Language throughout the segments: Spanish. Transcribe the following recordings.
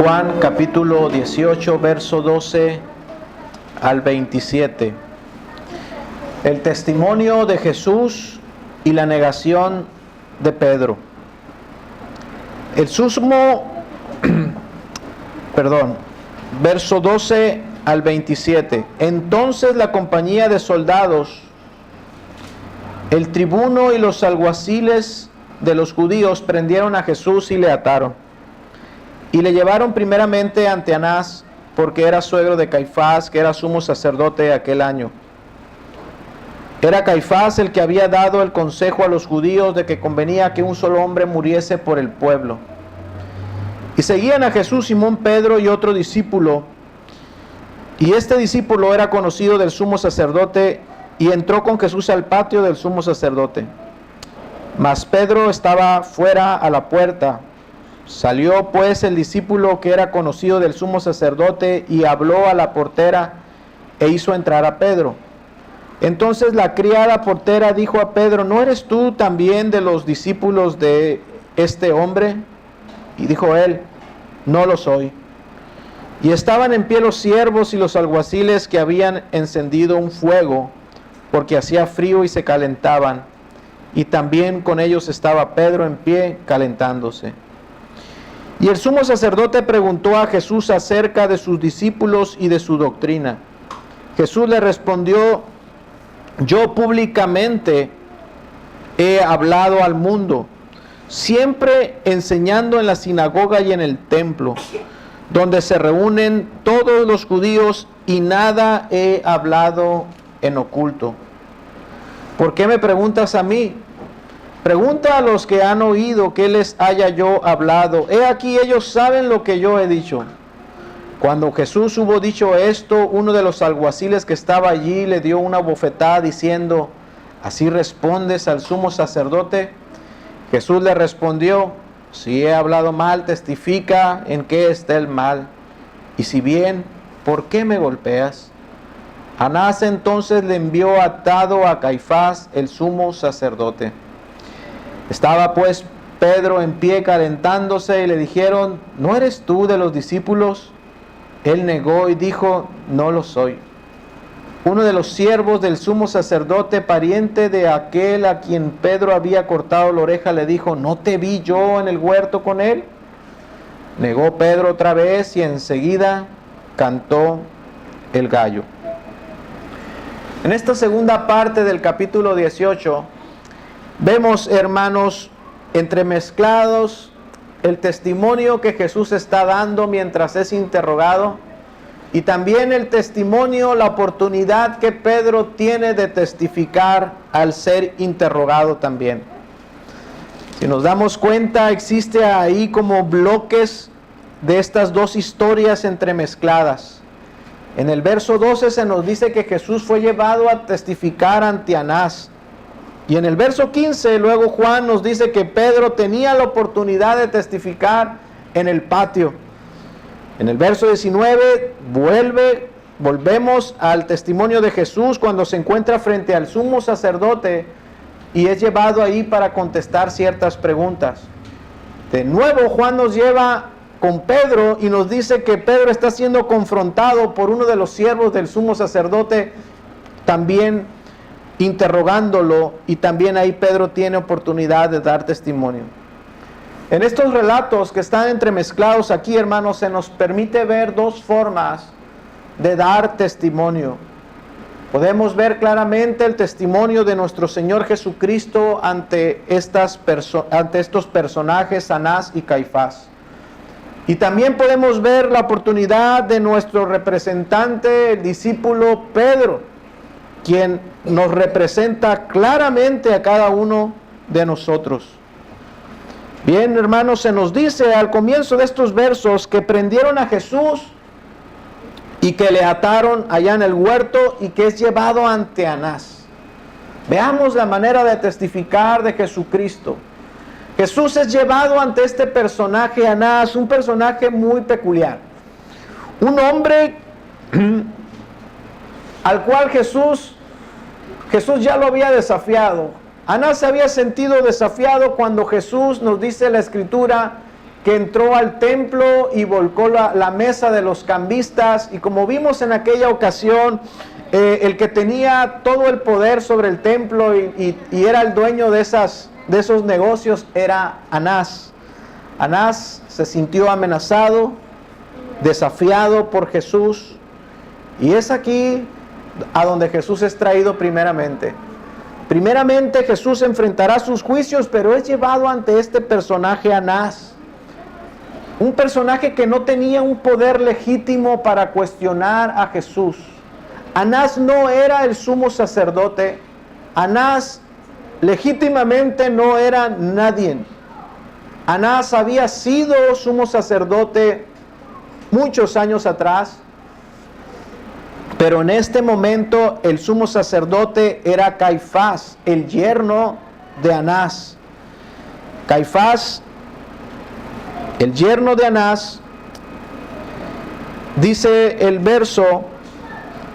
Juan capítulo 18, verso 12 al 27. El testimonio de Jesús y la negación de Pedro. El verso 12 al 27. Entonces la compañía de soldados, el tribuno y los alguaciles de los judíos prendieron a Jesús y le ataron. Y le llevaron primeramente ante Anás, porque era suegro de Caifás, que era sumo sacerdote aquel año. Era Caifás el que había dado el consejo a los judíos de que convenía que un solo hombre muriese por el pueblo. Y seguían a Jesús Simón Pedro y otro discípulo. Y este discípulo era conocido del sumo sacerdote y entró con Jesús al patio del sumo sacerdote. Mas Pedro estaba fuera a la puerta. Salió pues el discípulo que era conocido del sumo sacerdote y habló a la portera e hizo entrar a Pedro. Entonces la criada portera dijo a Pedro: ¿no eres tú también de los discípulos de este hombre? Y dijo él: no lo soy. Y estaban en pie los siervos y los alguaciles que habían encendido un fuego, porque hacía frío y se calentaban. Y también con ellos estaba Pedro en pie calentándose. Y el sumo sacerdote preguntó a Jesús acerca de sus discípulos y de su doctrina. Jesús le respondió: yo públicamente he hablado al mundo, siempre enseñando en la sinagoga y en el templo, donde se reúnen todos los judíos, y nada he hablado en oculto. ¿Por qué me preguntas a mí? Pregunta a los que han oído qué les haya yo hablado. He aquí, ellos saben lo que yo he dicho. Cuando Jesús hubo dicho esto, uno de los alguaciles que estaba allí le dio una bofetada diciendo: ¿así respondes al sumo sacerdote? Jesús le respondió: si he hablado mal, testifica en qué está el mal. Y si bien, ¿por qué me golpeas? Anás entonces le envió atado a Caifás, el sumo sacerdote. Estaba pues Pedro en pie calentándose y le dijeron: ¿no eres tú de los discípulos? Él negó y dijo: no lo soy. Uno de los siervos del sumo sacerdote, pariente de aquel a quien Pedro había cortado la oreja, le dijo: ¿no te vi yo en el huerto con él? Negó Pedro otra vez y enseguida cantó el gallo. En esta segunda parte del capítulo 18 vemos, hermanos, entremezclados el testimonio que Jesús está dando mientras es interrogado, y también el testimonio, la oportunidad que Pedro tiene de testificar al ser interrogado también. Si nos damos cuenta, existe ahí como bloques de estas dos historias entremezcladas. En el verso 12 se nos dice que Jesús fue llevado a testificar ante Anás. Y en el verso 15 luego Juan nos dice que Pedro tenía la oportunidad de testificar en el patio. En el verso 19 volvemos al testimonio de Jesús cuando se encuentra frente al sumo sacerdote y es llevado ahí para contestar ciertas preguntas. De nuevo Juan nos lleva con Pedro y nos dice que Pedro está siendo confrontado por uno de los siervos del sumo sacerdote, también interrogándolo, y también ahí Pedro tiene oportunidad de dar testimonio. En estos relatos que están entremezclados aquí, hermanos, se nos permite ver dos formas de dar testimonio. Podemos ver claramente el testimonio de nuestro Señor Jesucristo ante estos personajes, Anás y Caifás. Y también podemos ver la oportunidad de nuestro representante, el discípulo Pedro, quien nos representa claramente a cada uno de nosotros. Bien, hermanos, se nos dice al comienzo de estos versos que prendieron a Jesús y que le ataron allá en el huerto y que es llevado ante Anás. Veamos la manera de testificar de Jesucristo. Jesús es llevado ante este personaje, Anás, un personaje muy peculiar. Un hombre al cual Jesús ya lo había desafiado. Anás se había sentido desafiado cuando Jesús, nos dice la Escritura, que entró al templo y volcó la mesa de los cambistas, y como vimos en aquella ocasión, el que tenía todo el poder sobre el templo y era el dueño de esos negocios era Anás. Anás se sintió amenazado, desafiado por Jesús, y es aquí a donde Jesús es traído primeramente. Primeramente Jesús enfrentará sus juicios, pero es llevado ante este personaje Anás. Un personaje que no tenía un poder legítimo para cuestionar a Jesús. Anás no era el sumo sacerdote. Anás legítimamente no era nadie. Anás había sido sumo sacerdote muchos años atrás, pero en este momento el sumo sacerdote era Caifás, el yerno de Anás. Caifás, el yerno de Anás, dice el verso,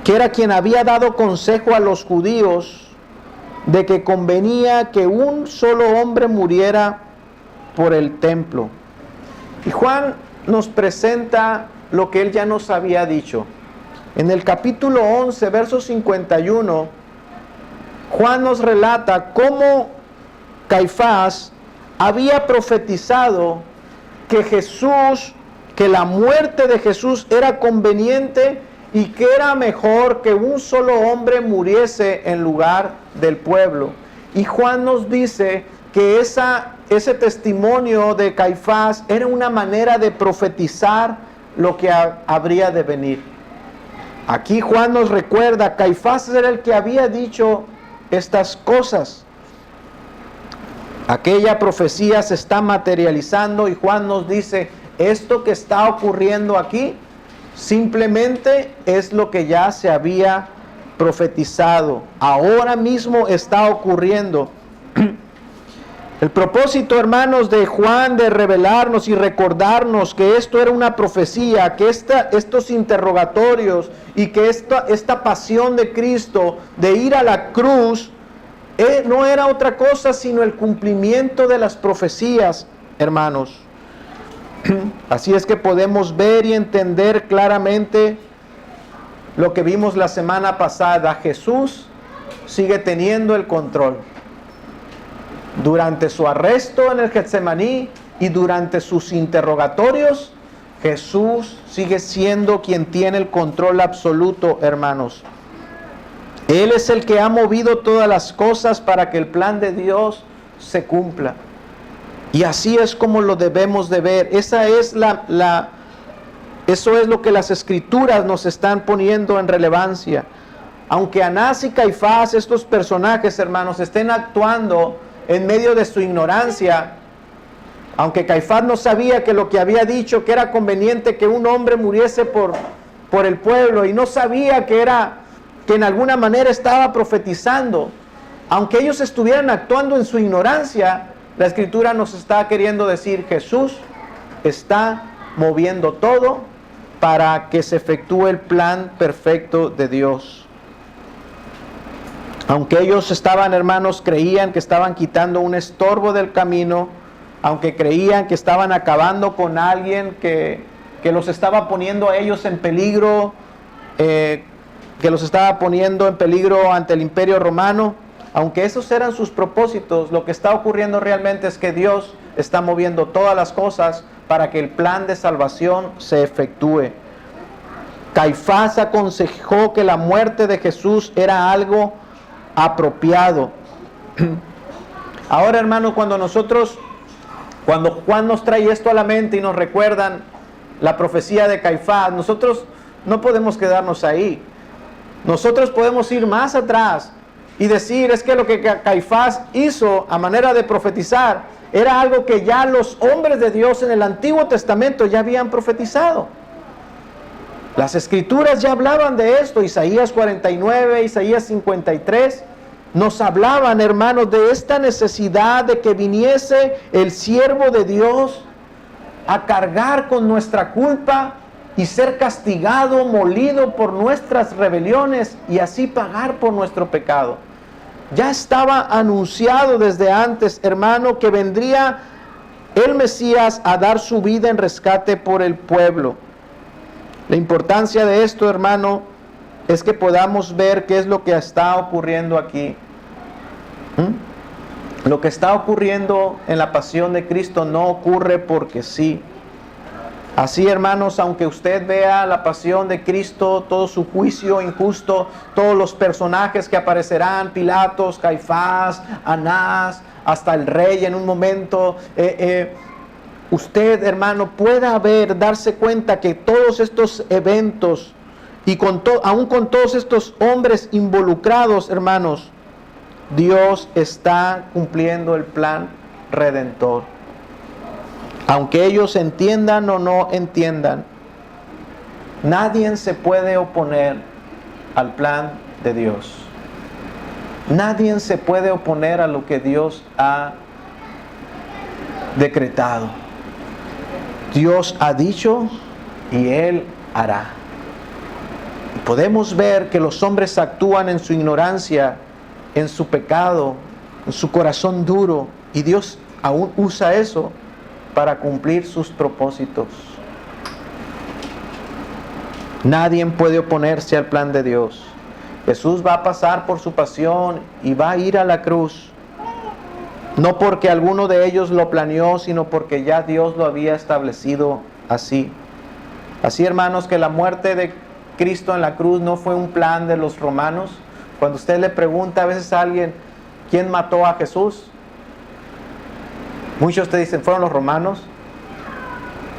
que era quien había dado consejo a los judíos de que convenía que un solo hombre muriera por el templo. Y Juan nos presenta lo que él ya nos había dicho. En el capítulo 11, verso 51, Juan nos relata cómo Caifás había profetizado que Jesús, que la muerte de Jesús era conveniente y que era mejor que un solo hombre muriese en lugar del pueblo. Y Juan nos dice que ese testimonio de Caifás era una manera de profetizar lo que habría de venir. Aquí Juan nos recuerda, Caifás era el que había dicho estas cosas. Aquella profecía se está materializando y Juan nos dice, esto que está ocurriendo aquí simplemente es lo que ya se había profetizado. Ahora mismo está ocurriendo. El propósito, hermanos, de Juan de revelarnos y recordarnos que esto era una profecía, que estos interrogatorios y que esta pasión de Cristo de ir a la cruz no era otra cosa sino el cumplimiento de las profecías, hermanos. Así es que podemos ver y entender claramente lo que vimos la semana pasada. Jesús sigue teniendo el control. Durante su arresto en el Getsemaní y durante sus interrogatorios, Jesús sigue siendo quien tiene el control absoluto, hermanos. Él es el que ha movido todas las cosas para que el plan de Dios se cumpla. Y así es como lo debemos de ver. Eso es lo que las Escrituras nos están poniendo en relevancia. Aunque Anás y Caifás, estos personajes, hermanos, estén actuando en medio de su ignorancia, aunque Caifás no sabía que lo que había dicho, que era conveniente que un hombre muriese por el pueblo, y no sabía que en alguna manera estaba profetizando, aunque ellos estuvieran actuando en su ignorancia, la Escritura nos está queriendo decir, Jesús está moviendo todo para que se efectúe el plan perfecto de Dios. Aunque ellos estaban, hermanos, creían que estaban quitando un estorbo del camino, aunque creían que estaban acabando con alguien que los estaba poniendo a ellos en peligro, que los estaba poniendo en peligro ante el Imperio Romano, aunque esos eran sus propósitos, lo que está ocurriendo realmente es que Dios está moviendo todas las cosas para que el plan de salvación se efectúe. Caifás aconsejó que la muerte de Jesús era algo apropiado. Ahora, hermano, cuando Juan nos trae esto a la mente y nos recuerdan la profecía de Caifás, nosotros no podemos quedarnos ahí. Nosotros podemos ir más atrás y decir, es que lo que Caifás hizo a manera de profetizar era algo que ya los hombres de Dios en el Antiguo Testamento ya habían profetizado. Las Escrituras ya hablaban de esto. Isaías 49, Isaías 53 nos hablaban, hermanos, de esta necesidad de que viniese el siervo de Dios a cargar con nuestra culpa y ser castigado, molido por nuestras rebeliones y así pagar por nuestro pecado. Ya estaba anunciado desde antes, hermano, que vendría el Mesías a dar su vida en rescate por el pueblo. La importancia de esto, hermano, es que podamos ver qué es lo que está ocurriendo aquí. Lo que está ocurriendo en la pasión de Cristo no ocurre porque sí. Así, hermanos, aunque usted vea la pasión de Cristo, todo su juicio injusto, todos los personajes que aparecerán, Pilatos, Caifás, Anás, hasta el rey en un momento, usted, hermano, pueda darse cuenta que todos estos eventos y aún con todos estos hombres involucrados, hermanos, Dios está cumpliendo el plan redentor. Aunque ellos entiendan o no entiendan, nadie se puede oponer al plan de Dios. Nadie se puede oponer a lo que Dios ha decretado. Dios ha dicho y Él hará. Podemos ver que los hombres actúan en su ignorancia, en su pecado, en su corazón duro, y Dios aún usa eso para cumplir sus propósitos. Nadie puede oponerse al plan de Dios. Jesús va a pasar por su pasión y va a ir a la cruz. No porque alguno de ellos lo planeó, sino porque ya Dios lo había establecido así. Así, hermanos, que la muerte de Cristo en la cruz no fue un plan de los romanos. Cuando usted le pregunta a veces a alguien, ¿quién mató a Jesús? Muchos te dicen, ¿fueron los romanos?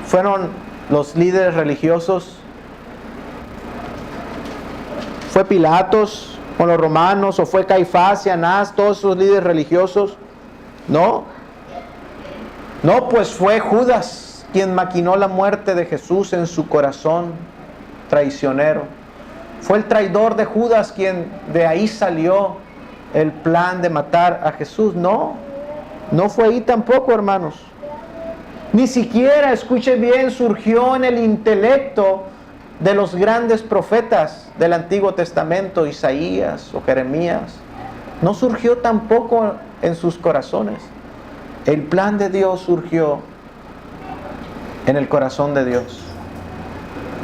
¿Fueron los líderes religiosos? ¿Fue Pilatos con los romanos? ¿O fue Caifás y Anás, todos esos líderes religiosos? No. No, pues fue Judas quien maquinó la muerte de Jesús en su corazón traicionero. Fue el traidor de Judas quien de ahí salió el plan de matar a Jesús. No fue ahí tampoco, hermanos. Ni siquiera, escuche bien, surgió en el intelecto de los grandes profetas del Antiguo Testamento, Isaías o Jeremías. No surgió tampoco en sus corazones. El plan de Dios surgió en el corazón de Dios.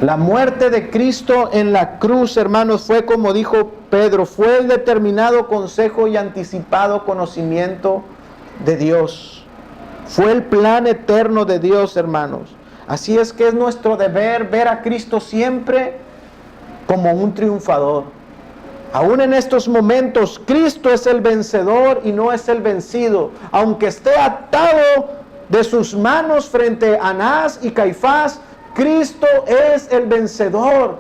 La muerte de Cristo en la cruz, hermanos, fue, como dijo Pedro, fue el determinado consejo y anticipado conocimiento de Dios. Fue el plan eterno de Dios, hermanos. Así es que es nuestro deber ver a Cristo siempre como un triunfador. Aún en estos momentos, Cristo es el vencedor y no es el vencido. Aunque esté atado de sus manos frente a Anás y Caifás, Cristo es el vencedor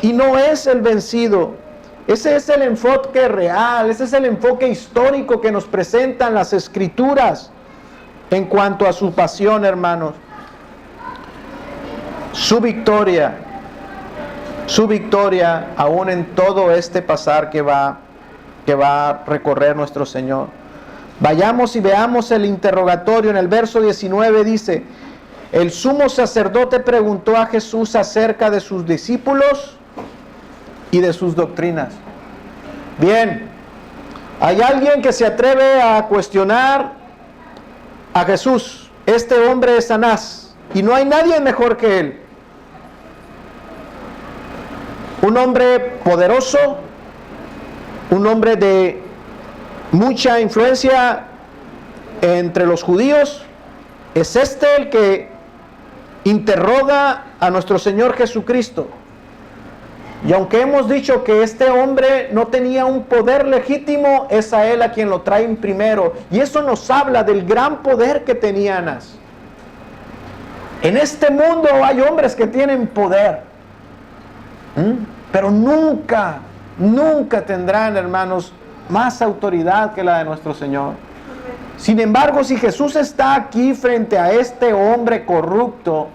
y no es el vencido. Ese es el enfoque real, ese es el enfoque histórico que nos presentan las Escrituras en cuanto a su pasión, hermanos. Su victoria aún en todo este pasar que va a recorrer nuestro Señor. Vayamos y veamos el interrogatorio. En el verso 19 dice: el sumo sacerdote preguntó a Jesús acerca de sus discípulos y de sus doctrinas. Bien, hay alguien que se atreve a cuestionar a Jesús. Este hombre es Anás y no hay nadie mejor que él. Un hombre poderoso, un hombre de mucha influencia entre los judíos. Es este el que interroga a nuestro Señor Jesucristo. Y aunque hemos dicho que este hombre no tenía un poder legítimo, es a él a quien lo traen primero. Y eso nos habla del gran poder que tenía Anás. En este mundo hay hombres que tienen poder, pero nunca tendrán, hermanos, más autoridad que la de nuestro Señor. Sin embargo, si Jesús está aquí frente a este hombre corrupto,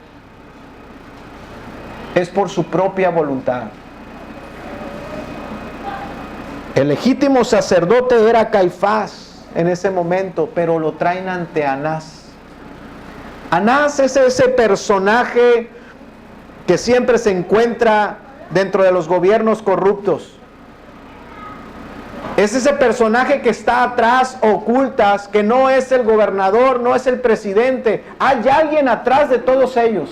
es por su propia voluntad. El legítimo sacerdote era Caifás en ese momento, pero lo traen ante Anás. Anás es ese personaje que siempre se encuentra dentro de los gobiernos corruptos. Es ese personaje que está atrás, ocultas, que no es el gobernador, no es el presidente. Hay alguien atrás de todos ellos.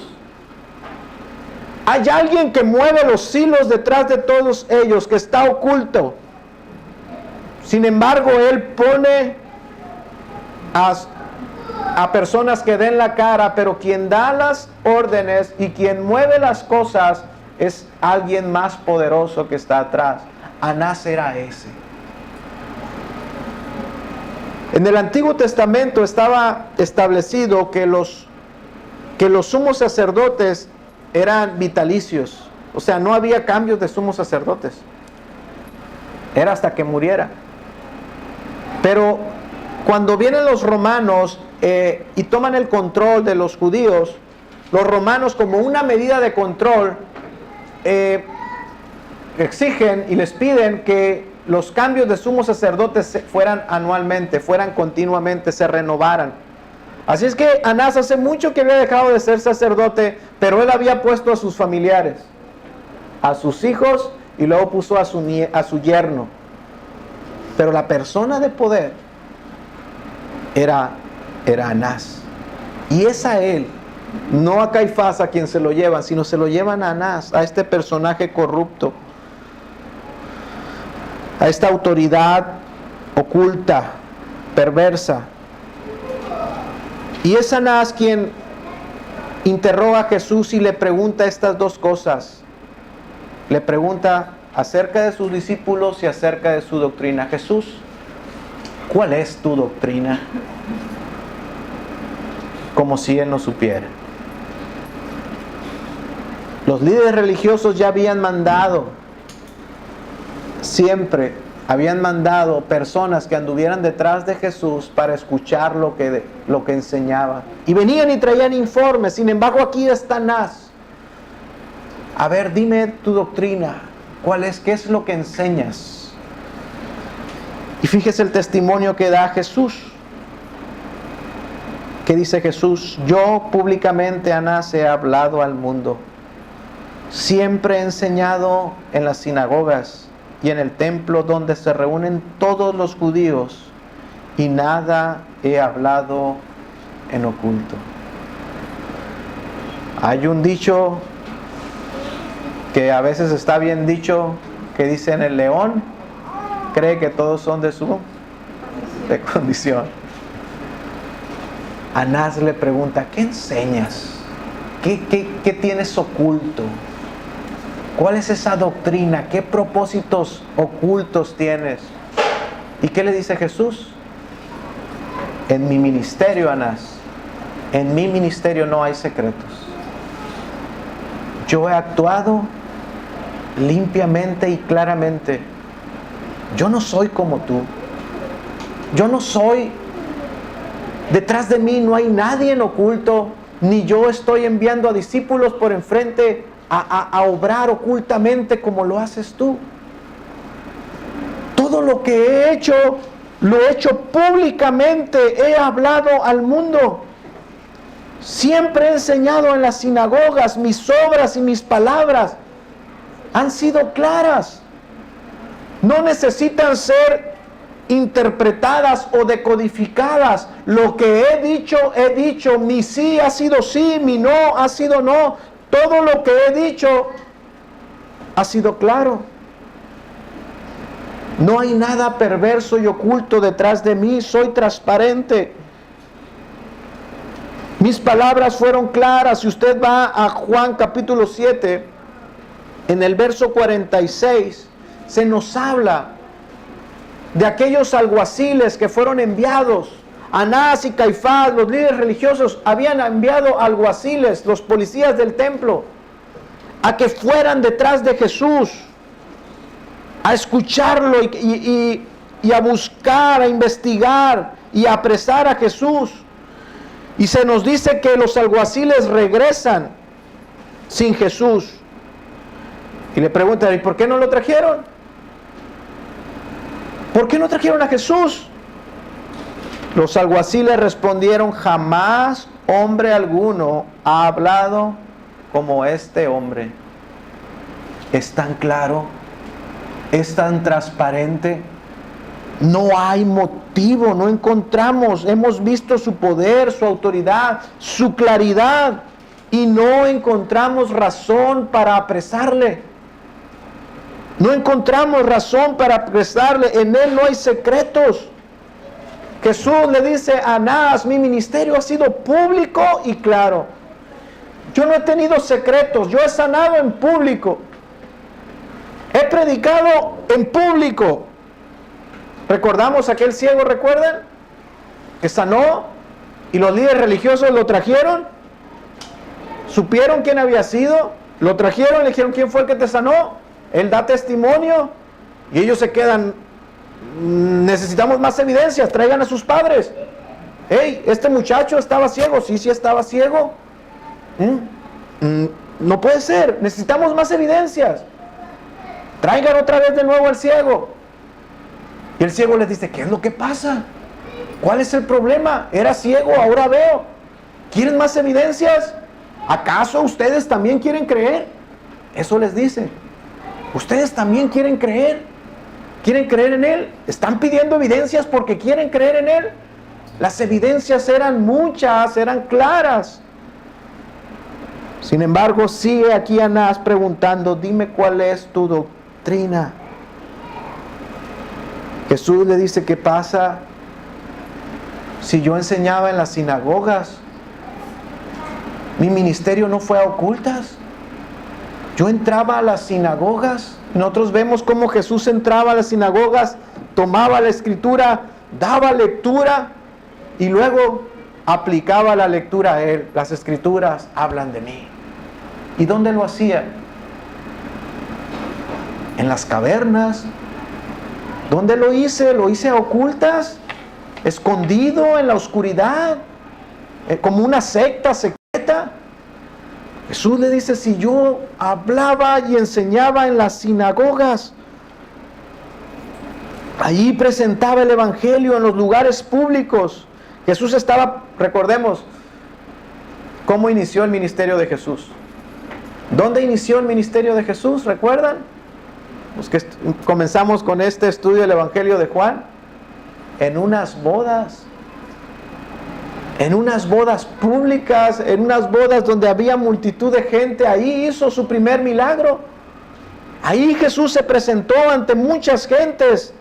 Hay alguien que mueve los hilos detrás de todos ellos, que está oculto. Sin embargo, Él pone a personas que den la cara, pero quien da las órdenes y quien mueve las cosas es alguien más poderoso que está atrás. Anás era ese. En el Antiguo Testamento estaba establecido que los sumos sacerdotes eran vitalicios. O sea, no había cambios de sumos sacerdotes. Era hasta que muriera. Pero cuando vienen los romanos y toman el control de los judíos, los romanos, como una medida de control, exigen y les piden que los cambios de sumos sacerdotes fueran anualmente, fueran continuamente, se renovaran. Así es que Anás hace mucho que había dejado de ser sacerdote, pero él había puesto a sus familiares, a sus hijos, y luego puso a su yerno. Pero la persona de poder era Anás. Y es a él, no a Caifás a quien se lo llevan, sino se lo llevan a Anás, a este personaje corrupto, a esta autoridad oculta, perversa. Y es Anás quien interroga a Jesús y le pregunta estas dos cosas. Le pregunta acerca de sus discípulos y acerca de su doctrina. Jesús, ¿cuál es tu doctrina? Como si él no supiera. Los líderes religiosos ya habían mandado, siempre habían mandado personas que anduvieran detrás de Jesús para escuchar lo que enseñaba. Y venían y traían informes. Sin embargo, aquí está Anás. A ver, dime tu doctrina. ¿Cuál es? ¿Qué es lo que enseñas? Y fíjese el testimonio que da Jesús. ¿Qué dice Jesús? Yo públicamente, Anás, he hablado al mundo. Siempre he enseñado en las sinagogas y en el templo donde se reúnen todos los judíos, y nada he hablado en oculto. Hay un dicho que a veces está bien dicho, que dicen: el león cree que todos son de su condición. Anás le pregunta: ¿qué enseñas? ¿Qué tienes oculto? ¿Cuál es esa doctrina? ¿Qué propósitos ocultos tienes? ¿Y qué le dice Jesús? En mi ministerio, Anás, en mi ministerio no hay secretos. Yo he actuado limpiamente y claramente. Yo no soy como tú. Yo no soy... Detrás de mí no hay nadie en oculto, ni yo estoy enviando a discípulos por enfrente a obrar ocultamente como lo haces tú. Todo lo que he hecho, lo he hecho públicamente, he hablado al mundo. Siempre he enseñado en las sinagogas, mis obras y mis palabras han sido claras. No necesitan ser interpretadas o decodificadas. Lo que he dicho, mi sí ha sido sí, mi no ha sido no. Todo lo que he dicho ha sido claro. No hay nada perverso y oculto detrás de mí, soy transparente. Mis palabras fueron claras. Si usted va a Juan capítulo 7, en el verso 46, se nos habla de aquellos alguaciles que fueron enviados. Anás y Caifás, los líderes religiosos, habían enviado alguaciles, los policías del templo, a que fueran detrás de Jesús, a escucharlo y a buscar, a investigar y a apresar a Jesús. Y se nos dice que los alguaciles regresan sin Jesús. Y le preguntan: ¿y por qué no lo trajeron? ¿Por qué no trajeron a Jesús? Los alguaciles respondieron: jamás hombre alguno ha hablado como este hombre. Es tan claro, es tan transparente. No hay motivo, no encontramos, hemos visto su poder, su autoridad, su claridad, y no encontramos razón para apresarle. No encontramos razón para apresarle, en él no hay secretos. Jesús le dice a Anás, mi ministerio ha sido público y claro. Yo no he tenido secretos, yo he sanado en público. He predicado en público. ¿Recordamos aquel ciego, recuerdan? Que sanó y los líderes religiosos lo trajeron. ¿Supieron quién había sido? Lo trajeron, le dijeron, ¿quién fue el que te sanó? Él da testimonio y ellos se quedan, necesitamos más evidencias, traigan a sus padres. Hey, este muchacho estaba ciego. Sí, sí estaba ciego. No puede ser, necesitamos más evidencias. Traigan otra vez de nuevo al ciego. Y el ciego les dice, ¿qué es lo que pasa? ¿Cuál es el problema? Era ciego, ahora veo. ¿Quieren más evidencias? ¿Acaso ustedes también quieren creer? Eso les dice. ¿Ustedes también quieren creer? ¿Quieren creer en Él? ¿Están pidiendo evidencias porque quieren creer en Él? Las evidencias eran muchas, eran claras. Sin embargo, sigue aquí Anás preguntando, dime cuál es tu doctrina. Jesús le dice, ¿qué pasa si yo enseñaba en las sinagogas? Mi ministerio no fue a ocultas. Yo entraba a las sinagogas. Nosotros vemos cómo Jesús entraba a las sinagogas, tomaba la escritura, daba lectura y luego aplicaba la lectura a él. Las escrituras hablan de mí. ¿Y dónde lo hacía? En las cavernas. ¿Dónde lo hice? Lo hice a ocultas, escondido en la oscuridad, como una secta secreta. Jesús le dice, si yo hablaba y enseñaba en las sinagogas, allí presentaba el evangelio en los lugares públicos. Jesús estaba, recordemos, ¿cómo inició el ministerio de Jesús? ¿Dónde inició el ministerio de Jesús? ¿Recuerdan? Pues que comenzamos con este estudio del Evangelio de Juan. En unas bodas. En unas bodas públicas, en unas bodas donde había multitud de gente. Ahí hizo su primer milagro. Ahí Jesús se presentó ante muchas gentes.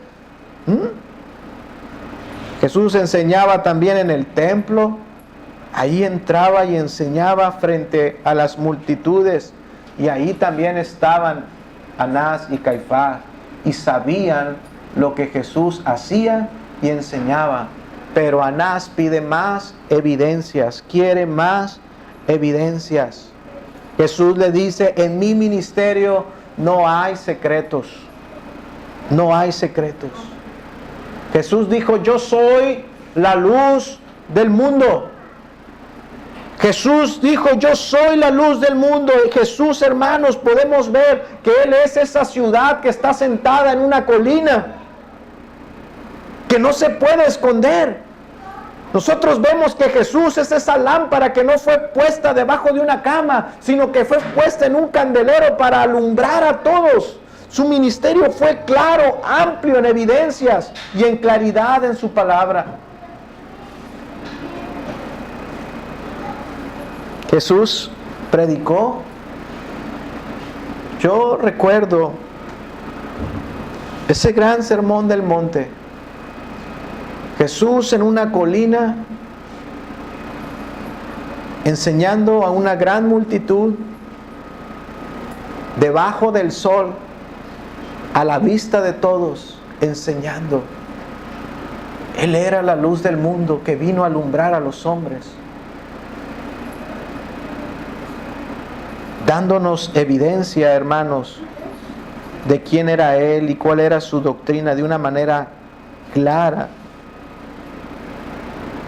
Jesús enseñaba también en el templo. Ahí entraba y enseñaba frente a las multitudes. Y ahí también estaban Anás y Caifás, y sabían lo que Jesús hacía y enseñaba. Pero Anás pide más evidencias, quiere más evidencias. Jesús le dice, en mi ministerio no hay secretos, no hay secretos. Jesús dijo, yo soy la luz del mundo. Jesús dijo, yo soy la luz del mundo. Y Jesús, hermanos, podemos ver que Él es esa ciudad que está sentada en una colina, que no se puede esconder. Nosotros vemos que Jesús es esa lámpara que no fue puesta debajo de una cama, sino que fue puesta en un candelero para alumbrar a todos. Su ministerio fue claro, amplio en evidencias y en claridad en su palabra. Jesús predicó. Yo recuerdo ese gran sermón del monte. Jesús en una colina enseñando a una gran multitud debajo del sol, a la vista de todos, enseñando. Él era la luz del mundo que vino a alumbrar a los hombres, dándonos evidencia, hermanos, de quién era Él y cuál era su doctrina de una manera clara.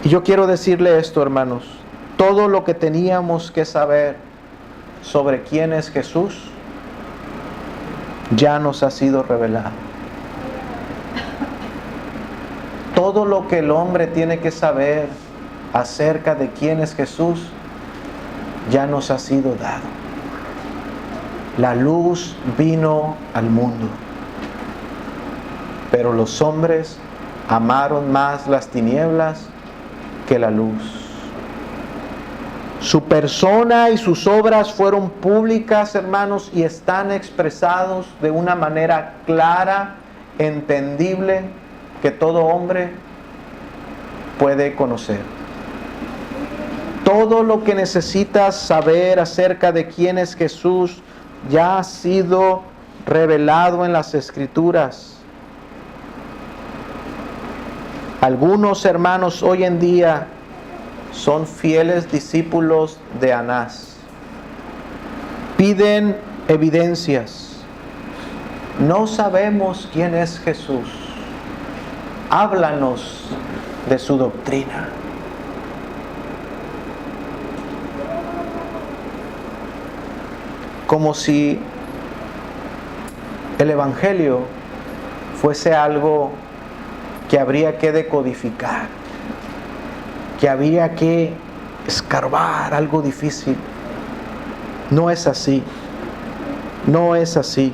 Y yo quiero decirle esto, hermanos, todo lo que teníamos que saber sobre quién es Jesús ya nos ha sido revelado. Todo lo que el hombre tiene que saber acerca de quién es Jesús ya nos ha sido dado. La luz vino al mundo, pero los hombres amaron más las tinieblas que la luz. Su persona y sus obras fueron públicas, hermanos, y están expresados de una manera clara, entendible, que todo hombre puede conocer. Todo lo que necesitas saber acerca de quién es Jesús ya ha sido revelado en las Escrituras. Algunos hermanos hoy en día son fieles discípulos de Anás. Piden evidencias. No sabemos quién es Jesús. Háblanos de su doctrina. Como si el Evangelio fuese algo que habría que decodificar, que habría que escarbar, algo difícil. No es así. No es así.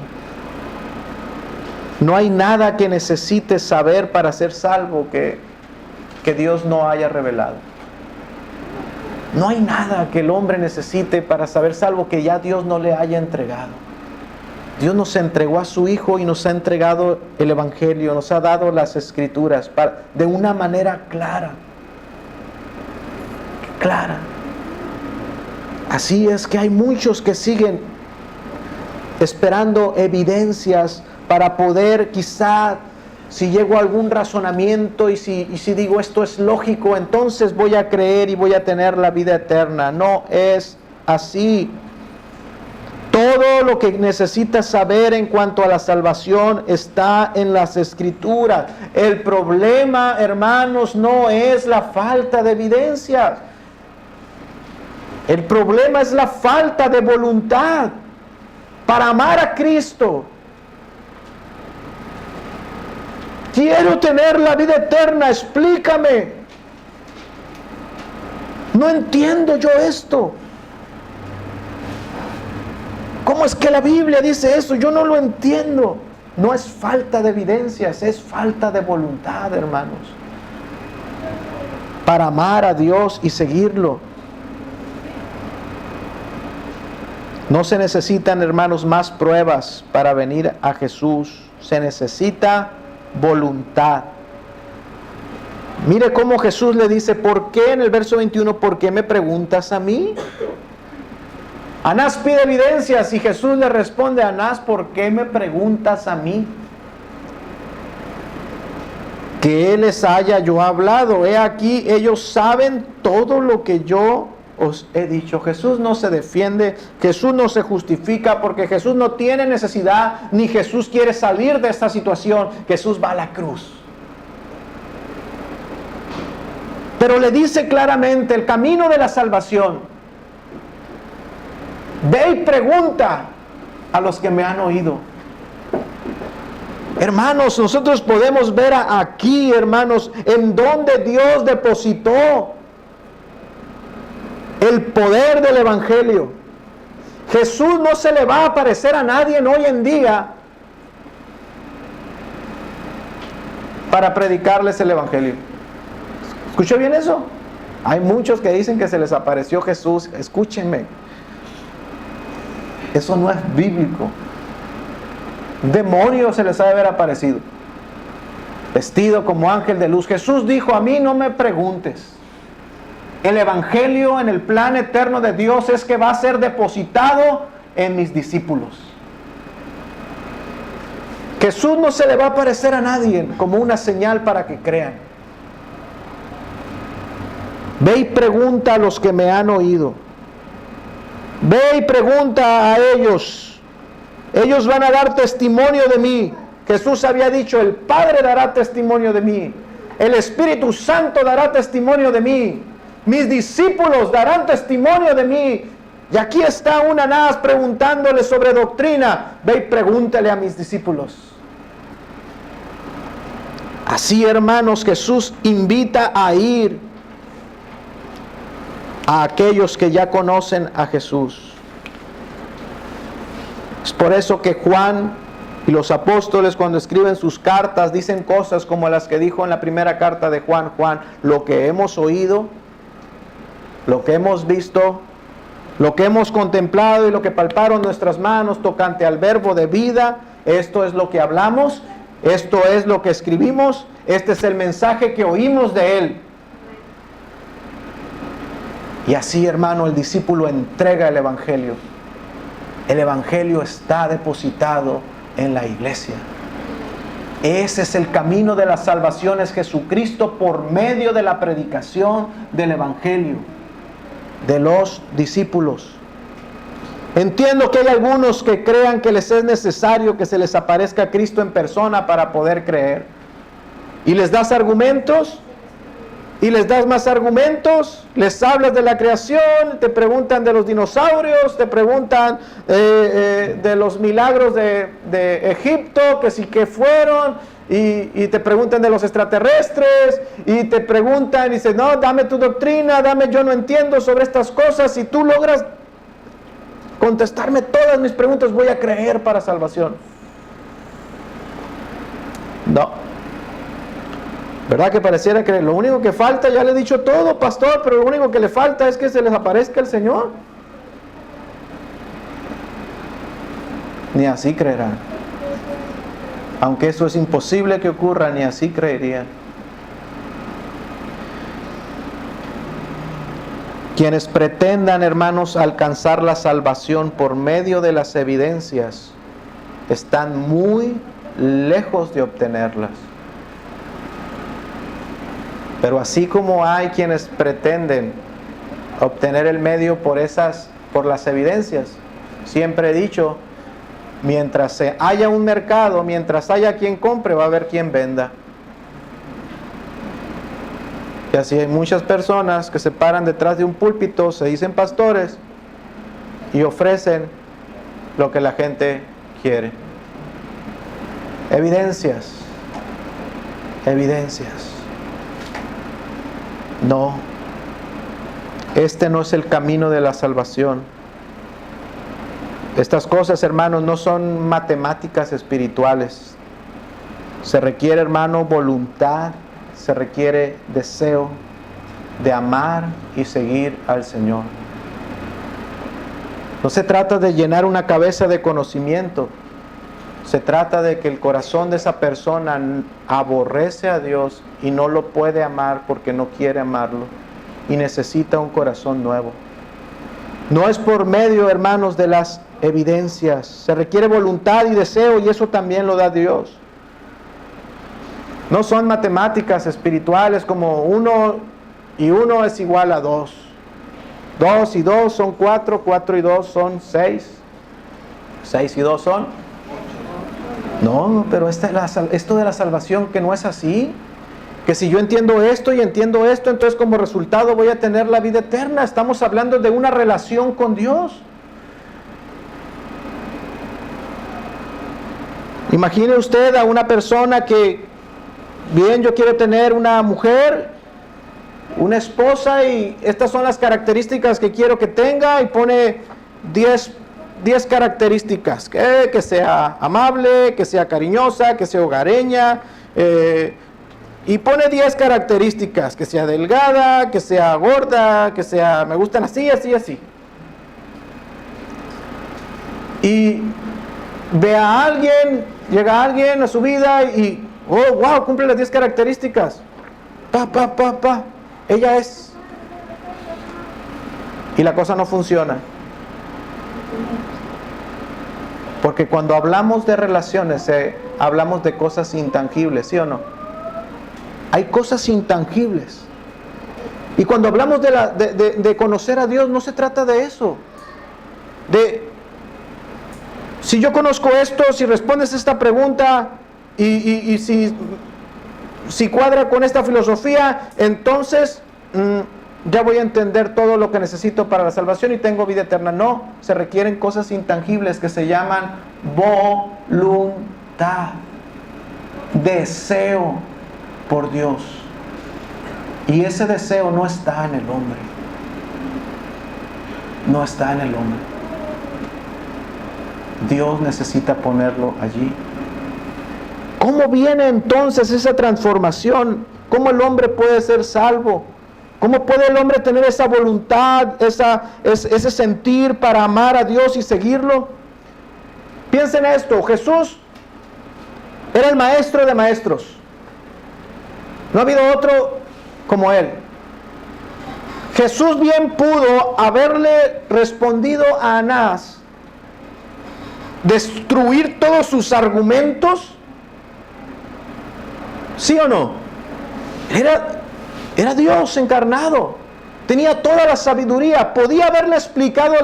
No hay nada que necesites saber para ser salvo que Dios no haya revelado. No hay nada que el hombre necesite para saber salvo que ya Dios no le haya entregado. Dios nos entregó a su Hijo y nos ha entregado el Evangelio, nos ha dado las Escrituras de una manera clara. Clara. Así es que hay muchos que siguen esperando evidencias para poder, quizá, si llego a algún razonamiento y si digo esto es lógico, entonces voy a creer y voy a tener la vida eterna. No es así. Todo lo que necesitas saber en cuanto a la salvación está en las Escrituras. El problema, hermanos, no es la falta de evidencias. El problema es la falta de voluntad para amar a Cristo. Quiero tener la vida eterna, explícame. No entiendo yo esto. ¿Cómo es que la Biblia dice eso? Yo no lo entiendo. No es falta de evidencias, es falta de voluntad, hermanos, para amar a Dios y seguirlo. No se necesitan, hermanos, más pruebas para venir a Jesús. Se necesita voluntad. Mire cómo Jesús le dice, ¿por qué? En el verso 21, ¿por qué me preguntas a mí? Anás pide evidencias y Jesús le responde a Anás, ¿por qué me preguntas a mí? Que Él les haya yo hablado. He aquí, ellos saben todo lo que yo os he dicho. Jesús no se defiende, Jesús no se justifica, porque Jesús no tiene necesidad, ni Jesús quiere salir de esta situación. Jesús va a la cruz. Pero le dice claramente el camino de la salvación. Ve y pregunta a los que me han oído. Hermanos, nosotros podemos ver aquí, hermanos, en donde Dios depositó el poder del Evangelio. Jesús no se le va a aparecer a nadie hoy en día para predicarles el Evangelio. ¿Escuchó bien eso? Hay muchos que dicen que se les apareció Jesús. Escúchenme. Eso no es bíblico. Un demonio se les ha de haber aparecido, vestido como ángel de luz. Jesús dijo, a mí no me preguntes. El Evangelio en el plan eterno de Dios es que va a ser depositado en mis discípulos. Jesús no se le va a aparecer a nadie como una señal para que crean. Ve y pregunta a los que me han oído. Ve y pregunta a ellos. Ellos van a dar testimonio de mí. Jesús había dicho, el Padre dará testimonio de mí. El Espíritu Santo dará testimonio de mí. Mis discípulos darán testimonio de mí. Y aquí está un Anás preguntándole sobre doctrina. Ve y pregúntale a mis discípulos. Así, hermanos, Jesús invita a ir a aquellos que ya conocen a Jesús. Es por eso que Juan Y los apóstoles, cuando escriben sus cartas, dicen cosas como las que dijo en la primera carta de Juan: Juan, lo que hemos oído, lo que hemos visto, lo que hemos contemplado y lo que palparon nuestras manos tocante al verbo de vida, esto es lo que hablamos, esto es lo que escribimos, este es el mensaje que oímos de Él. Y así, hermano, el discípulo entrega el Evangelio. El Evangelio está depositado en la iglesia. Ese es el camino de la salvación, es Jesucristo por medio de la predicación del Evangelio, de los discípulos. Entiendo que hay algunos que crean que les es necesario que se les aparezca Cristo en persona para poder creer. Y les das argumentos, y les das más argumentos, les hablas de la creación, te preguntan de los dinosaurios, te preguntan de los milagros de Egipto, que sí que fueron, y te preguntan de los extraterrestres, y te preguntan y dicen, no, dame tu doctrina, yo no entiendo sobre estas cosas. Si tú logras contestarme todas mis preguntas, voy a creer para salvación. No. ¿Verdad que pareciera que lo único que falta, ya le he dicho todo, pastor, pero lo único que le falta es que se les aparezca el Señor? Ni así creerán. Aunque eso es imposible que ocurra, ni así creerían. Quienes pretendan, hermanos, alcanzar la salvación por medio de las evidencias, están muy lejos de obtenerlas. Pero así como hay quienes pretenden obtener el medio por las evidencias, siempre he dicho, mientras haya un mercado, mientras haya quien compre, va a haber quien venda. Y así hay muchas personas que se paran detrás de un púlpito, se dicen pastores y ofrecen lo que la gente quiere. Evidencias. No, este no es el camino de la salvación. Estas cosas, hermanos, no son matemáticas espirituales. Se requiere, hermano, voluntad, se requiere deseo de amar y seguir al Señor. No se trata de llenar una cabeza de conocimiento. Se trata de que el corazón de esa persona aborrece a Dios y no lo puede amar porque no quiere amarlo y necesita un corazón nuevo. No es por medio, hermanos, de las evidencias. Se requiere voluntad y deseo, y eso también lo da Dios. No son matemáticas espirituales como 1 y 1 es igual a 2. 2 y 2 son 4, 4 y 2 son 6. 6 y 2 son... No, pero esto de la salvación, que no es así. Que si yo entiendo esto y entiendo esto, entonces como resultado voy a tener la vida eterna. Estamos hablando de una relación con Dios. Imagine usted a una persona que, bien, yo quiero tener una mujer, una esposa, y estas son las características que quiero que tenga, y pone 10 características, que sea amable, que sea cariñosa, que sea hogareña, y pone 10 características, que sea delgada, que sea gorda, que sea, me gustan así, así, así. Y ve a alguien, llega alguien a su vida y, oh, wow, cumple las 10 características. Ella es. Y la cosa no funciona. Porque cuando hablamos de relaciones, hablamos de cosas intangibles, ¿sí o no? Hay cosas intangibles. Y cuando hablamos de conocer a Dios, no se trata de eso. Si yo conozco esto, si respondes esta pregunta y si cuadra con esta filosofía, entonces ya voy a entender todo lo que necesito para la salvación y tengo vida eterna. No, se requieren cosas intangibles que se llaman voluntad, deseo por Dios. Y ese deseo no está en el hombre. No está en el hombre. Dios necesita ponerlo allí. ¿Cómo viene entonces esa transformación? ¿Cómo el hombre puede ser salvo? ¿Cómo puede el hombre tener esa voluntad, ese sentir para amar a Dios y seguirlo? Piensen esto, Jesús era el maestro de maestros. No ha habido otro como Él. Jesús bien pudo haberle respondido a Anás, destruir todos sus argumentos. ¿Sí o no? Era Dios encarnado. Tenía toda la sabiduría. Podía haberle explicado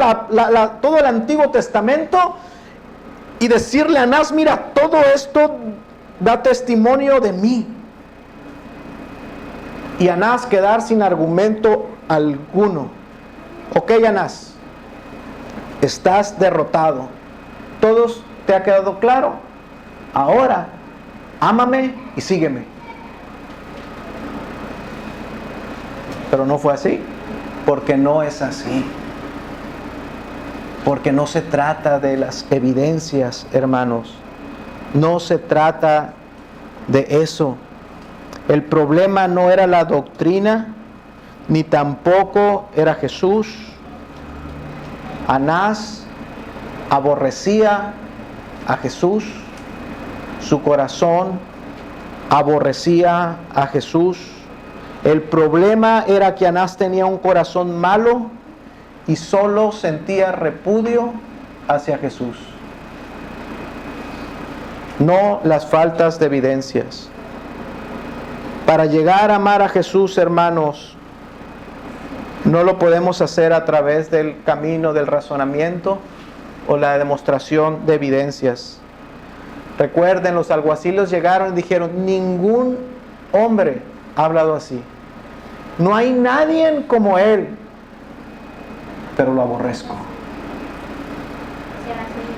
todo el Antiguo Testamento y decirle a Anás, mira, todo esto da testimonio de mí. Y Anás quedar sin argumento alguno. Ok, Anás, estás derrotado. ¿Todos te ha quedado claro? Ahora, ámame y sígueme. Pero no fue así, porque no es así. Porque no se trata de las evidencias, hermanos. No se trata de eso. El problema no era la doctrina, ni tampoco era Jesús. Anás aborrecía a Jesús. Su corazón aborrecía a Jesús. El problema era que Anás tenía un corazón malo y solo sentía repudio hacia Jesús. No las faltas de evidencias. Para llegar a amar a Jesús, hermanos, no lo podemos hacer a través del camino del razonamiento o la demostración de evidencias. Recuerden, los alguaciles llegaron y dijeron, ningún hombre ha hablado así. No hay nadie como él, pero lo aborrezco.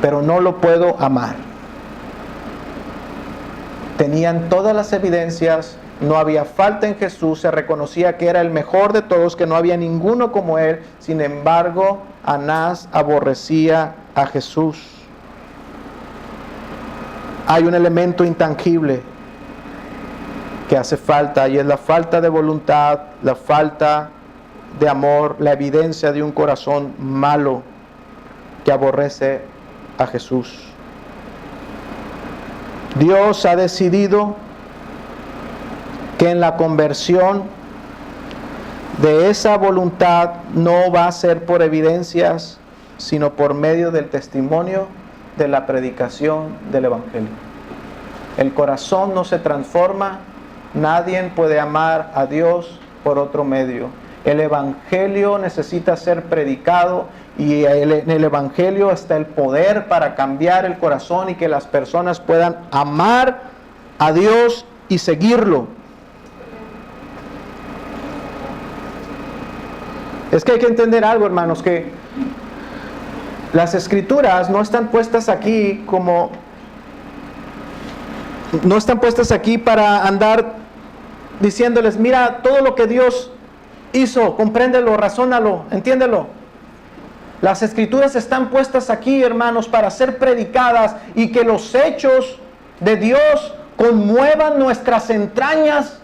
Pero no lo puedo amar. Tenían todas las evidencias, no había falta en Jesús, se reconocía que era el mejor de todos, que no había ninguno como él. Sin embargo, Anás aborrecía a Jesús. Hay un elemento intangible que hace falta, y es la falta de voluntad, la falta de amor, la evidencia de un corazón malo que aborrece a Jesús. Dios ha decidido que en la conversión de esa voluntad no va a ser por evidencias, sino por medio del testimonio de la predicación del Evangelio. El corazón no se transforma, nadie puede amar a Dios por otro medio. El Evangelio necesita ser predicado y en el Evangelio está el poder para cambiar el corazón y que las personas puedan amar a Dios y seguirlo. Es que hay que entender algo, hermanos, que las Escrituras no están puestas aquí como... No están puestas aquí para andar diciéndoles, mira todo lo que Dios hizo, compréndelo, razónalo, entiéndelo. Las Escrituras están puestas aquí, hermanos, para ser predicadas y que los hechos de Dios conmuevan nuestras entrañas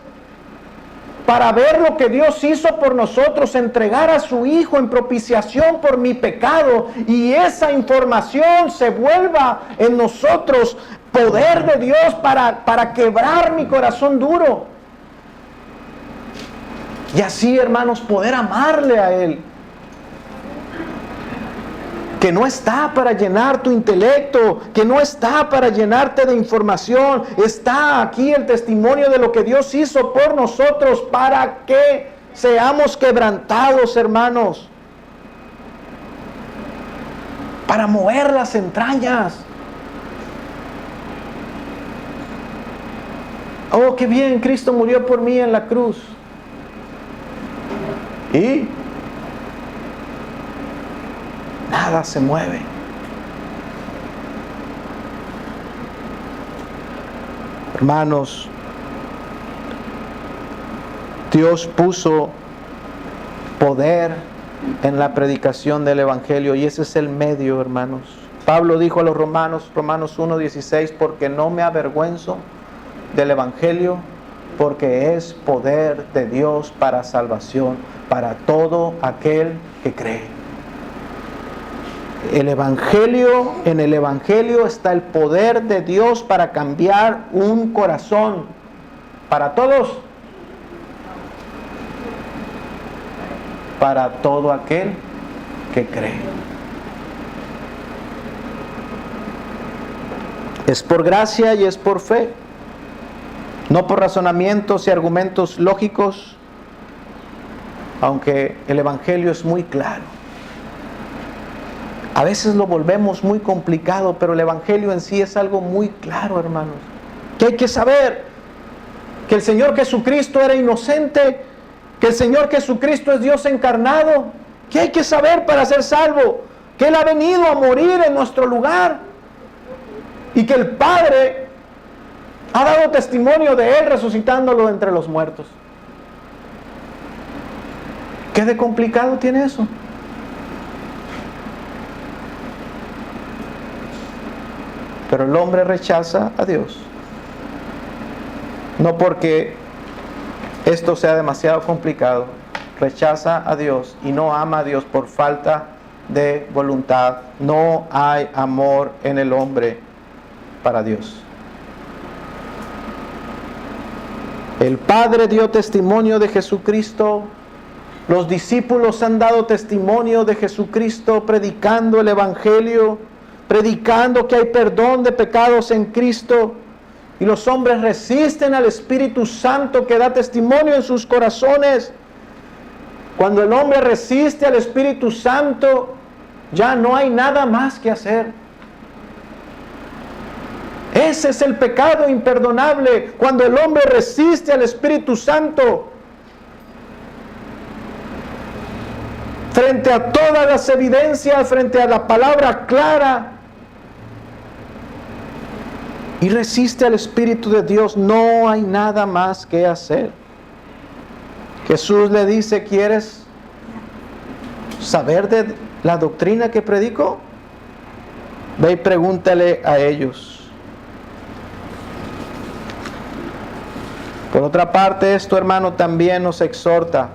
para ver lo que Dios hizo por nosotros, entregar a su Hijo en propiciación por mi pecado, y esa información se vuelva en nosotros poder de Dios para quebrar mi corazón duro. Y así, hermanos, poder amarle a Él. Que no está para llenar tu intelecto, que no está para llenarte de información. Está aquí el testimonio de lo que Dios hizo por nosotros para que seamos quebrantados, hermanos. Para mover las entrañas. Oh, qué bien, Cristo murió por mí en la cruz. ¿Y? Nada se mueve. Hermanos, Dios puso poder en la predicación del Evangelio y ese es el medio, hermanos. Pablo dijo a los Romanos 1:16, porque no me avergüenzo del Evangelio? Porque es poder de Dios para salvación, para todo aquel que cree. En el Evangelio está el poder de Dios para cambiar un corazón. Para todos. Para todo aquel que cree. Es por gracia y es por fe. No por razonamientos y argumentos lógicos, aunque el Evangelio es muy claro. A veces lo volvemos muy complicado, pero el Evangelio en sí es algo muy claro, hermanos. Que hay que saber que el Señor Jesucristo era inocente, que el Señor Jesucristo es Dios encarnado, que hay que saber para ser salvo, que Él ha venido a morir en nuestro lugar y que el Padre ha dado testimonio de Él resucitándolo entre los muertos. ¿Qué de complicado tiene eso? Pero el hombre rechaza a Dios. No porque esto sea demasiado complicado. Rechaza a Dios y no ama a Dios por falta de voluntad. No hay amor en el hombre para Dios. El Padre dio testimonio de Jesucristo. Los discípulos han dado testimonio de Jesucristo predicando el Evangelio, predicando que hay perdón de pecados en Cristo. Y los hombres resisten al Espíritu Santo que da testimonio en sus corazones. Cuando el hombre resiste al Espíritu Santo, ya no hay nada más que hacer. Ese es el pecado imperdonable, cuando el hombre resiste al Espíritu Santo. Frente a todas las evidencias, frente a la palabra clara, y resiste al Espíritu de Dios, no hay nada más que hacer. Jesús le dice: ¿quieres saber de la doctrina que predico? Ve y pregúntale a ellos. Por otra parte, esto, hermano, también nos exhorta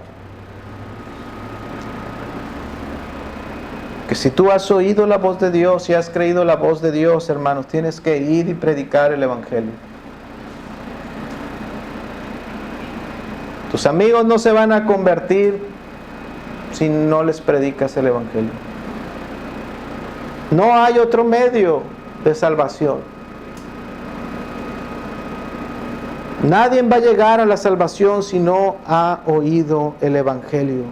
que si tú has oído la voz de Dios y has creído la voz de Dios, hermanos, tienes que ir y predicar el Evangelio. Tus amigos no se van a convertir si no les predicas el Evangelio. No hay otro medio de salvación. Nadie va a llegar a la salvación si no ha oído el Evangelio.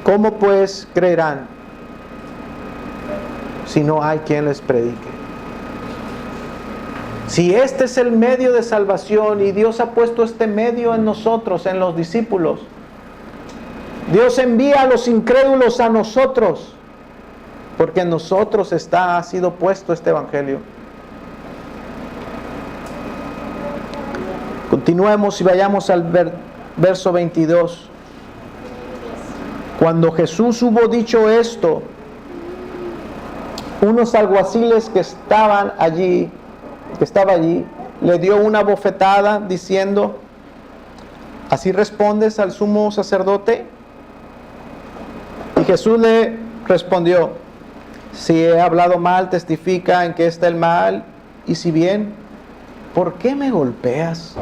¿Cómo pues creerán si no hay quien les predique? Si este es el medio de salvación y Dios ha puesto este medio en nosotros, en los discípulos, Dios envía a los incrédulos a nosotros, porque en nosotros ha sido puesto este Evangelio. Continuemos y vayamos al verso 22. Cuando Jesús hubo dicho esto, unos alguaciles que estaba allí, le dio una bofetada diciendo: ¿así respondes al sumo sacerdote? Y Jesús le respondió: si he hablado mal, testifica en qué está el mal, y si bien, ¿por qué me golpeas?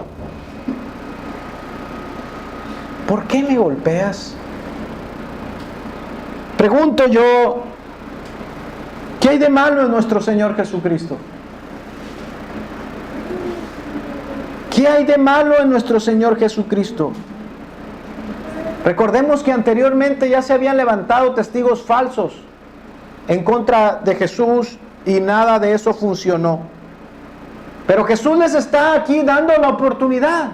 ¿Por qué me golpeas? Pregunto yo, ¿qué hay de malo en nuestro Señor Jesucristo? ¿Qué hay de malo en nuestro Señor Jesucristo? Recordemos que anteriormente ya se habían levantado testigos falsos en contra de Jesús y nada de eso funcionó. Pero Jesús les está aquí dando la oportunidad.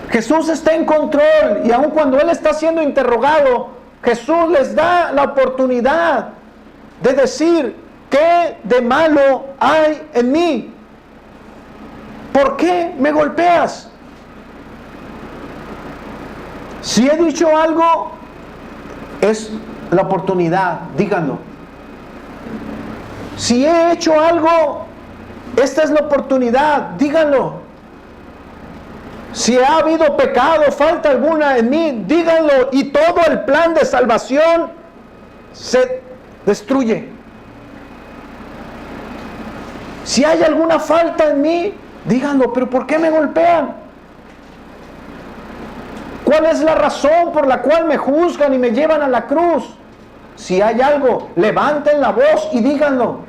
Jesús está en control y aun cuando Él está siendo interrogado, Jesús les da la oportunidad de decir: ¿qué de malo hay en mí? ¿Por qué me golpeas? Si he dicho algo, es la oportunidad, díganlo. Si he hecho algo, Esta es la oportunidad, díganlo. Si ha habido pecado, falta alguna en mí, díganlo, y todo el plan de salvación se destruye. Si hay alguna falta en mí, díganlo, pero ¿por qué me golpean? ¿Cuál es la razón por la cual me juzgan y me llevan a la cruz? Si hay algo, levanten la voz y díganlo.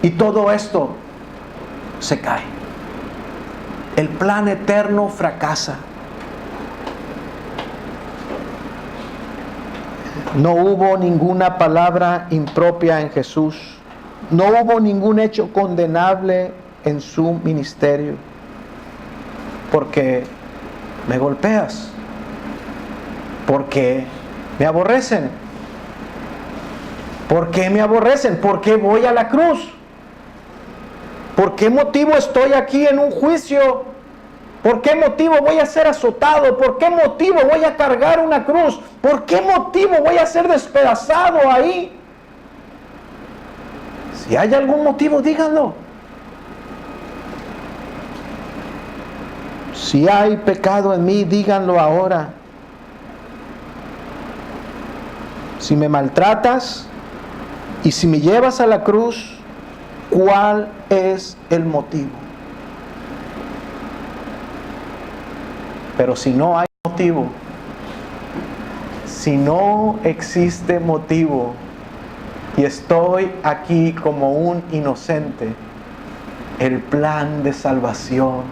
Y todo esto se cae. El plan eterno fracasa. No hubo ninguna palabra impropia en Jesús. No hubo ningún hecho condenable en su ministerio. Porque me golpeas. Porque me aborrecen. ¿Por qué me aborrecen? ¿Por qué voy a la cruz? ¿Por qué motivo estoy aquí en un juicio? ¿Por qué motivo voy a ser azotado? ¿Por qué motivo voy a cargar una cruz? ¿Por qué motivo voy a ser despedazado ahí? Si hay algún motivo, díganlo. Si hay pecado en mí, díganlo ahora. Si me maltratas y si me llevas a la cruz, ¿cuál es el motivo? Pero si no hay motivo, si no existe motivo y estoy aquí como un inocente, el plan de salvación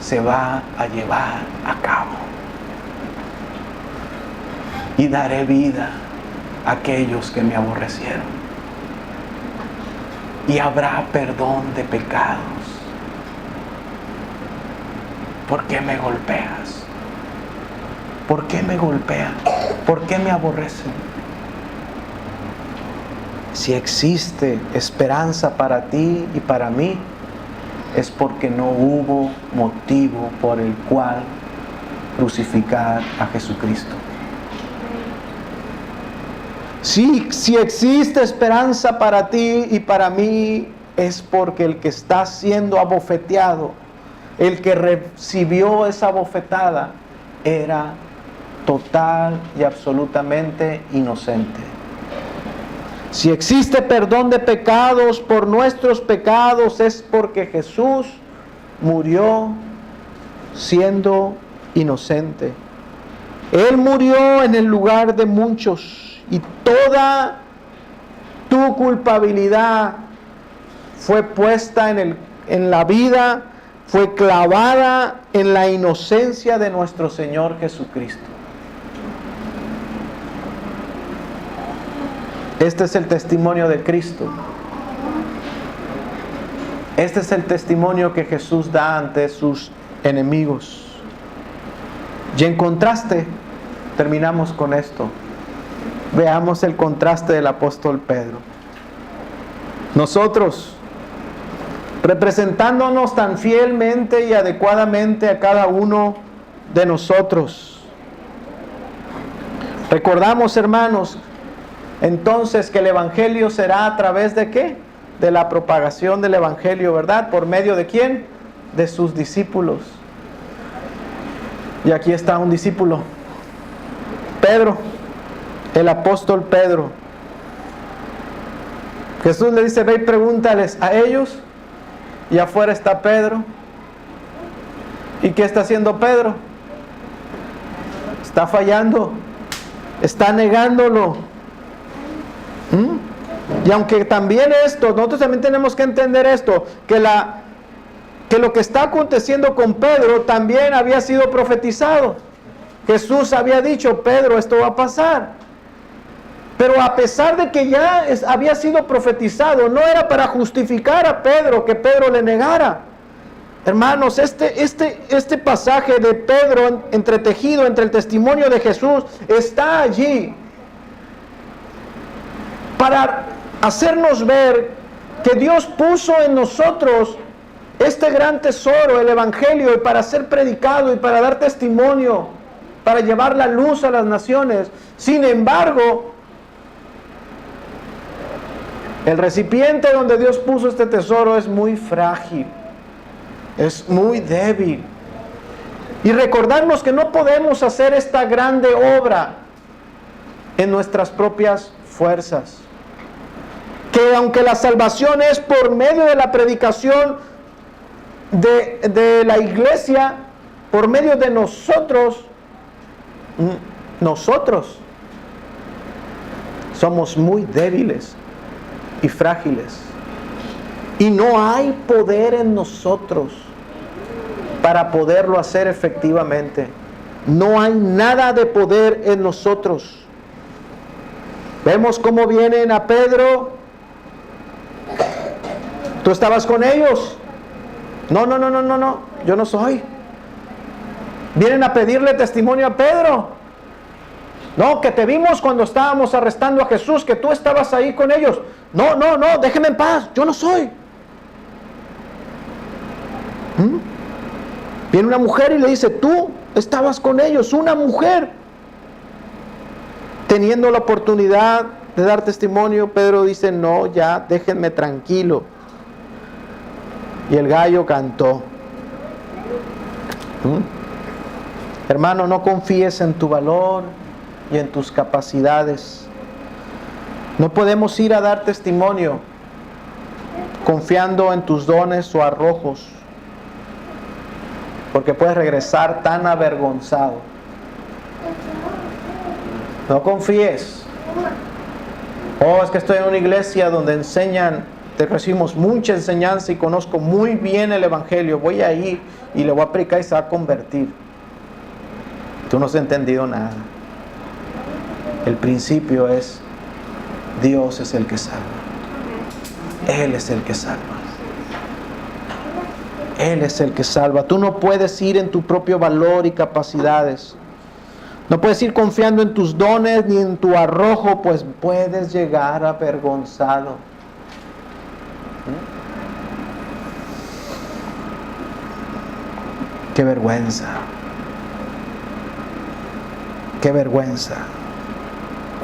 se va a llevar a cabo. Y daré vida a aquellos que me aborrecieron. Y habrá perdón de pecados. ¿Por qué me golpeas? ¿Por qué me golpean? ¿Por qué me aborrecen? Si existe esperanza para ti y para mí, es porque no hubo motivo por el cual crucificar a Jesucristo. Si existe esperanza para ti y para mí, es porque el que está siendo abofeteado, el que recibió esa bofetada, era total y absolutamente inocente. Si existe perdón de pecados por nuestros pecados, es porque Jesús murió siendo inocente. Él murió en el lugar de muchos. Y toda tu culpabilidad fue puesta en la vida, fue clavada en la inocencia de nuestro Señor Jesucristo. Este es el testimonio de Cristo. Este es el testimonio que Jesús da ante sus enemigos. Y en contraste, terminamos con esto. Veamos el contraste del apóstol Pedro. Nosotros, representándonos tan fielmente y adecuadamente a cada uno de nosotros, recordamos, hermanos, entonces que el Evangelio será a través de ¿qué? De la propagación del Evangelio, ¿verdad? ¿Por medio de quién? De sus discípulos. Y aquí está un discípulo, Pedro, el apóstol Pedro. Jesús le dice: ve y pregúntales a ellos. Y afuera está Pedro. ¿Y qué está haciendo Pedro? Está fallando, está negándolo. Y aunque también nosotros también tenemos que entender esto, que lo que está aconteciendo con Pedro también había sido profetizado. Jesús había dicho: Pedro, esto va a pasar. Pero a pesar de que ya había sido profetizado, no era para justificar a Pedro que Pedro le negara. Hermanos, este pasaje de Pedro entretejido entre el testimonio de Jesús está allí para hacernos ver que Dios puso en nosotros este gran tesoro, el Evangelio, y para ser predicado y para dar testimonio, para llevar la luz a las naciones. Sin embargo, El recipiente donde Dios puso este tesoro es muy frágil, es muy débil. Y recordarnos que no podemos hacer esta grande obra en nuestras propias fuerzas. Que aunque la salvación es por medio de la predicación de la iglesia, por medio de nosotros somos muy débiles y frágiles. Y no hay poder en nosotros para poderlo hacer efectivamente. No hay nada de poder en nosotros. Vemos cómo vienen a Pedro. ¿Tú estabas con ellos? No, yo no soy. Vienen a pedirle testimonio a Pedro. No, que te vimos cuando estábamos arrestando a Jesús, que tú estabas ahí con ellos. No, déjeme en paz, yo no soy. Viene una mujer y le dice, tú estabas con ellos, una mujer. Teniendo la oportunidad de dar testimonio, Pedro dice, no, ya, déjenme tranquilo. Y el gallo cantó. Hermano, no confíes en tu valor y en tus capacidades. No podemos ir a dar testimonio confiando en tus dones o arrojos, porque puedes regresar tan avergonzado. No confíes. Oh, es que estoy en una iglesia donde recibimos mucha enseñanza y conozco muy bien el evangelio. Voy a ir y le voy a predicar y se va a convertir. Tú no has entendido nada. El principio es: Dios es el que salva. Él es el que salva. Él es el que salva. Tú no puedes ir en tu propio valor y capacidades. No puedes ir confiando en tus dones ni en tu arrojo, pues puedes llegar avergonzado. ¡Qué vergüenza! ¡Qué vergüenza!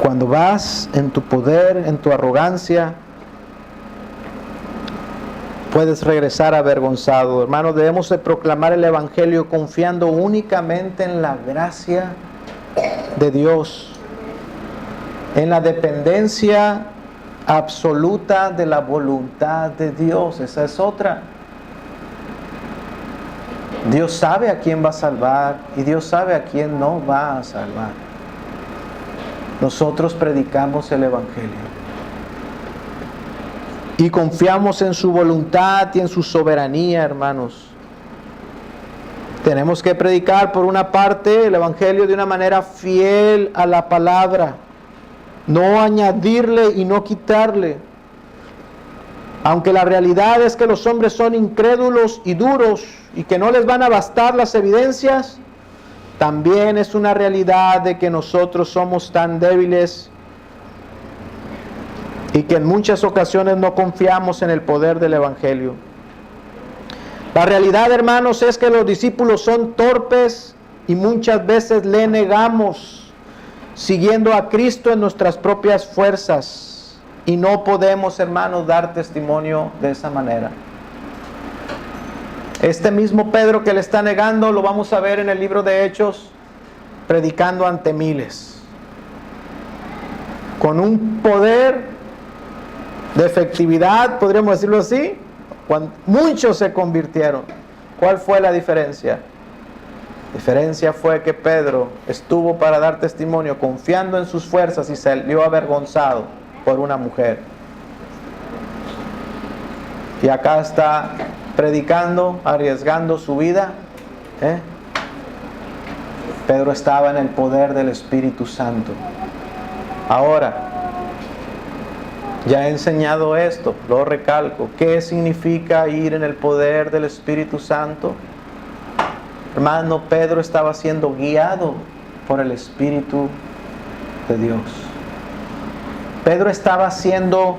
Cuando vas en tu poder, en tu arrogancia, puedes regresar avergonzado. Hermanos, debemos de proclamar el evangelio confiando únicamente en la gracia de Dios, en la dependencia absoluta de la voluntad de Dios. Esa es otra. Dios sabe a quién va a salvar y Dios sabe a quién no va a salvar. Nosotros predicamos el evangelio y confiamos en su voluntad y en su soberanía, hermanos. Tenemos que predicar, por una parte, el evangelio de una manera fiel a la palabra, no añadirle y no quitarle. Aunque la realidad es que los hombres son incrédulos y duros y que no les van a bastar las evidencias, también es una realidad de que nosotros somos tan débiles y que en muchas ocasiones no confiamos en el poder del evangelio. La realidad, hermanos, es que los discípulos son torpes y muchas veces le negamos, siguiendo a Cristo en nuestras propias fuerzas. Y no podemos, hermanos, dar testimonio de esa manera. Este mismo Pedro que le está negando, lo vamos a ver en el libro de Hechos, predicando ante miles, con un poder de efectividad, podríamos decirlo así. Cuando muchos se convirtieron. ¿Cuál fue la diferencia? La diferencia fue que Pedro estuvo para dar testimonio confiando en sus fuerzas y salió avergonzado por una mujer. Y acá está predicando, arriesgando su vida. Pedro estaba en el poder del Espíritu Santo. Ahora, ya he enseñado esto, lo recalco. ¿Qué significa ir en el poder del Espíritu Santo? Hermano, Pedro estaba siendo guiado por el Espíritu de Dios. Pedro estaba siendo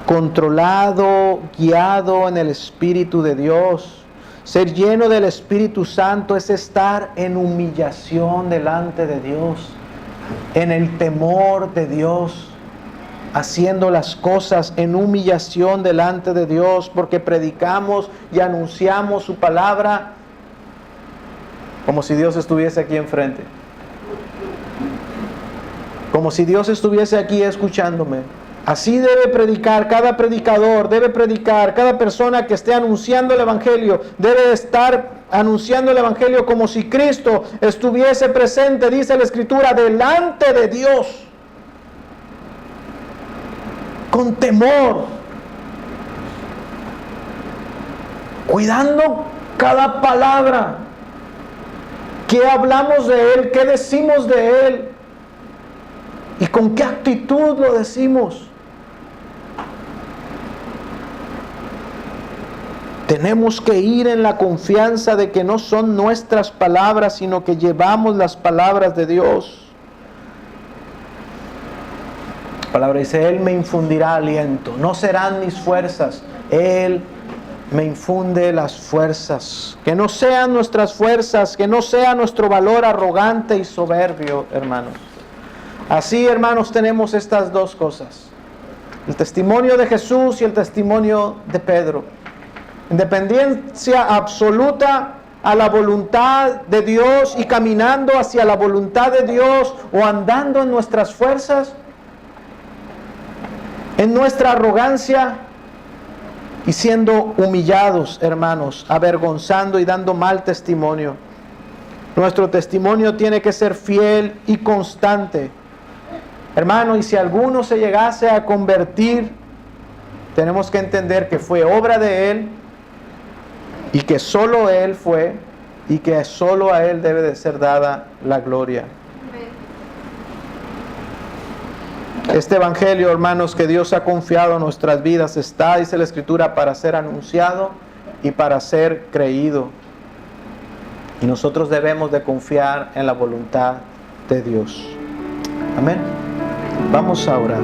controlado, guiado en el Espíritu de Dios. Ser lleno del Espíritu Santo es estar en humillación delante de Dios, en el temor de Dios. haciendo las cosas en humillación delante de Dios, porque predicamos y anunciamos su palabra como si Dios estuviese aquí enfrente. Como si Dios estuviese aquí escuchándome. Así debe predicar cada predicador, debe predicar cada persona que esté anunciando el Evangelio, debe estar anunciando el Evangelio como si Cristo estuviese presente, dice la Escritura, delante de Dios, con temor, cuidando cada palabra, qué hablamos de Él, qué decimos de Él y con qué actitud lo decimos. Tenemos que ir en la confianza de que no son nuestras palabras, sino que llevamos las palabras de Dios. La palabra dice, Él me infundirá aliento. No serán mis fuerzas, Él me infunde las fuerzas. Que no sean nuestras fuerzas, que no sea nuestro valor arrogante y soberbio, hermanos. Así, hermanos, tenemos estas dos cosas. El testimonio de Jesús y el testimonio de Pedro. Independencia absoluta a la voluntad de Dios y caminando hacia la voluntad de Dios o andando en nuestras fuerzas, en nuestra arrogancia y siendo humillados, hermanos, avergonzando y dando mal testimonio. Nuestro testimonio tiene que ser fiel y constante. Hermano, y si alguno se llegase a convertir, tenemos que entender que fue obra de Él y que solo Él fue y que solo a Él debe de ser dada la gloria. Este Evangelio, hermanos, que Dios ha confiado en nuestras vidas está, dice la Escritura, para ser anunciado y para ser creído. Y nosotros debemos de confiar en la voluntad de Dios. Amén. Vamos a orar.